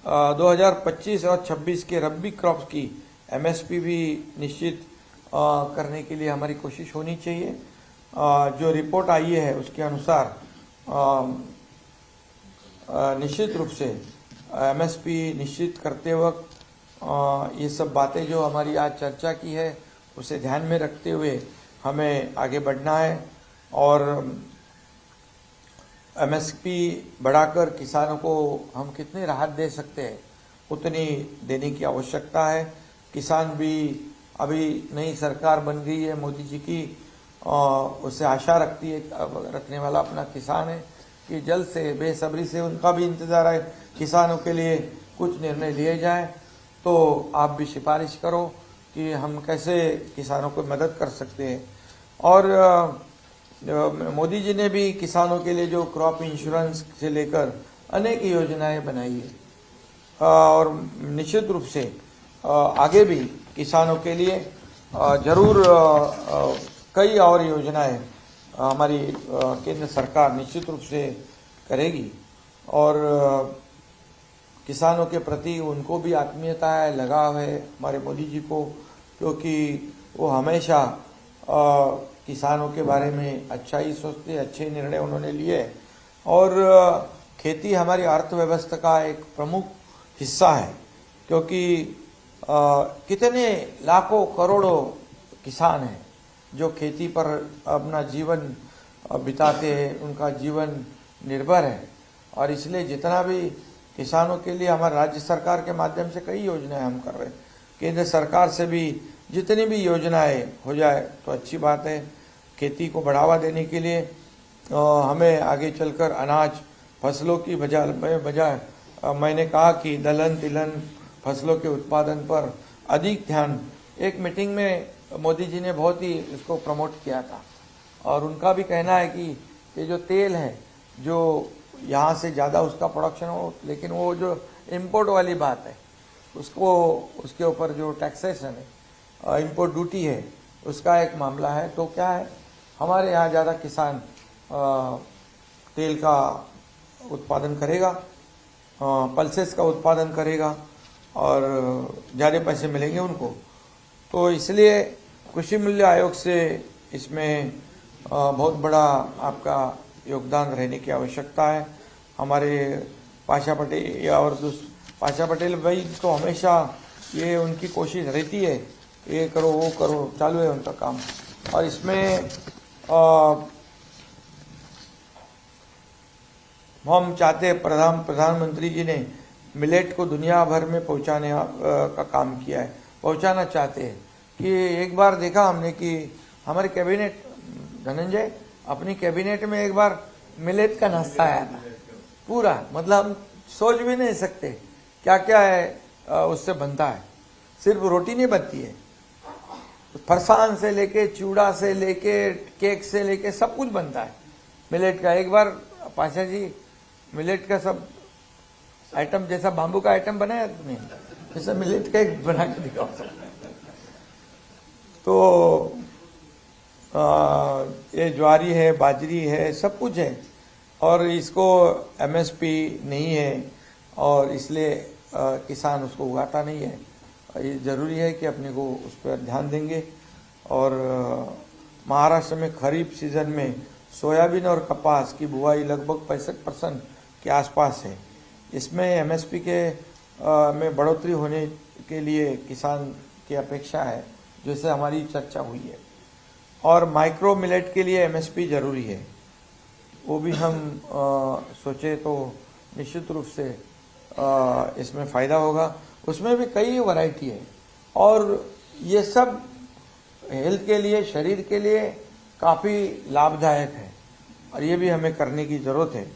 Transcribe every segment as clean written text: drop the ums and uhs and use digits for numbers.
2025 और 26 के रबी क्रॉप की एमएसपी भी निश्चित करने के लिए हमारी कोशिश होनी चाहिए। जो रिपोर्ट आई है उसके अनुसार निश्चित रूप से एमएसपी निश्चित करते वक्त ये सब बातें जो हमारी आज चर्चा की है उसे ध्यान में रखते हुए हमें आगे बढ़ना है और एमएसपी बढ़ाकर किसानों को हम कितनी राहत दे सकते हैं उतनी देने की आवश्यकता है। किसान भी अभी नई सरकार बन गई है मोदी जी की, उससे आशा रखने वाला अपना किसान है कि जल्द से बेसब्री से उनका भी इंतज़ार है किसानों के लिए कुछ निर्णय लिए जाए। तो आप भी सिफारिश करो कि हम कैसे किसानों को मदद कर सकते हैं। और मोदी जी ने भी किसानों के लिए जो क्रॉप इंश्योरेंस से लेकर अनेक योजनाएं बनाई है और निश्चित रूप से आगे भी किसानों के लिए जरूर कई और योजनाएं हमारी केंद्र सरकार निश्चित रूप से करेगी और किसानों के प्रति उनको भी आत्मीयता है, लगाव है हमारे मोदी जी को, क्योंकि वो हमेशा किसानों के बारे में अच्छा ही सोचते, अच्छे निर्णय उन्होंने लिए और खेती हमारी अर्थव्यवस्था का एक प्रमुख हिस्सा है, क्योंकि कितने लाखों करोड़ों किसान हैं जो खेती पर अपना जीवन बिताते हैं, उनका जीवन निर्भर है। और इसलिए जितना भी किसानों के लिए हमारे राज्य सरकार के माध्यम से कई योजनाएं हम कर रहे हैं, केंद्र सरकार से भी जितनी भी योजनाएं हो जाए तो अच्छी बात है। खेती को बढ़ावा देने के लिए हमें आगे चलकर अनाज फसलों की बजाय मैंने कहा कि दलहन तिलहन फसलों के उत्पादन पर अधिक ध्यान, एक मीटिंग में मोदी जी ने बहुत ही इसको प्रमोट किया था और उनका भी कहना है कि ये जो तेल है जो यहाँ से ज़्यादा उसका प्रोडक्शन हो, लेकिन वो जो इम्पोर्ट वाली बात है उसको उसके ऊपर जो टैक्सेशन है, इम्पोर्ट ड्यूटी है, उसका एक मामला है। तो क्या है, हमारे यहाँ ज़्यादा किसान तेल का उत्पादन करेगा, पल्सेस का उत्पादन करेगा और ज़्यादा पैसे मिलेंगे उनको। तो इसलिए कृषि मूल्य आयोग से इसमें बहुत बड़ा आपका योगदान रहने की आवश्यकता है। हमारे पाशा पटेल और पाशा पटेल भाई तो हमेशा ये उनकी कोशिश रहती है, ये करो वो करो, चालू है उनका काम। और इसमें हम चाहते हैं प्रधानमंत्री जी ने मिलेट को दुनिया भर में पहुंचाने का काम किया है, पहुंचाना चाहते हैं। कि एक बार देखा हमने कि हमारे कैबिनेट, धनंजय अपनी कैबिनेट में एक बार मिलेट का नाश्ता आया था पूरा, मतलब हम सोच भी नहीं सकते क्या क्या है उससे बनता है। सिर्फ रोटी नहीं बनती है, फरसान से लेके चूड़ा से लेके केक से लेके सब कुछ बनता है मिलेट का। एक बार पाशा जी मिलेट का सब आइटम, जैसा बाम्बू का आइटम बनाया तुमने, जैसा मिलेट का एक बना के दिखाओ सब। तो ये ज्वारी है, बाजरी है, सब कुछ है और इसको एमएसपी नहीं है और इसलिए किसान उसको उगाता नहीं है। ये जरूरी है कि अपने को उस पर ध्यान देंगे। और महाराष्ट्र में खरीफ सीजन में सोयाबीन और कपास की बुआई लगभग 65% के आसपास है। इसमें एमएसपी के में बढ़ोतरी होने के लिए किसान की अपेक्षा है, जैसे हमारी चर्चा हुई है। और माइक्रो मिलेट के लिए एमएसपी जरूरी है, वो भी हम सोचे तो निश्चित रूप से इसमें फ़ायदा होगा। उसमें भी कई वैरायटी है और ये सब हेल्थ के लिए, शरीर के लिए काफ़ी लाभदायक है और ये भी हमें करने की ज़रूरत है।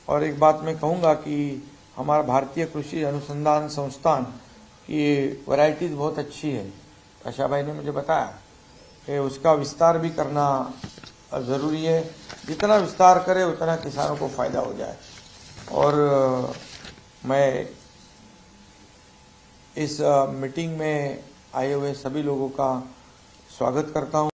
और एक बात मैं कहूँगा कि हमारा भारतीय कृषि अनुसंधान संस्थान की वैरायटीज़ बहुत अच्छी है। आशा भाई ने मुझे बताया कि उसका विस्तार भी करना ज़रूरी है, जितना विस्तार करे उतना किसानों को फ़ायदा हो जाए। और मैं इस मीटिंग में आए हुए सभी लोगों का स्वागत करता हूं।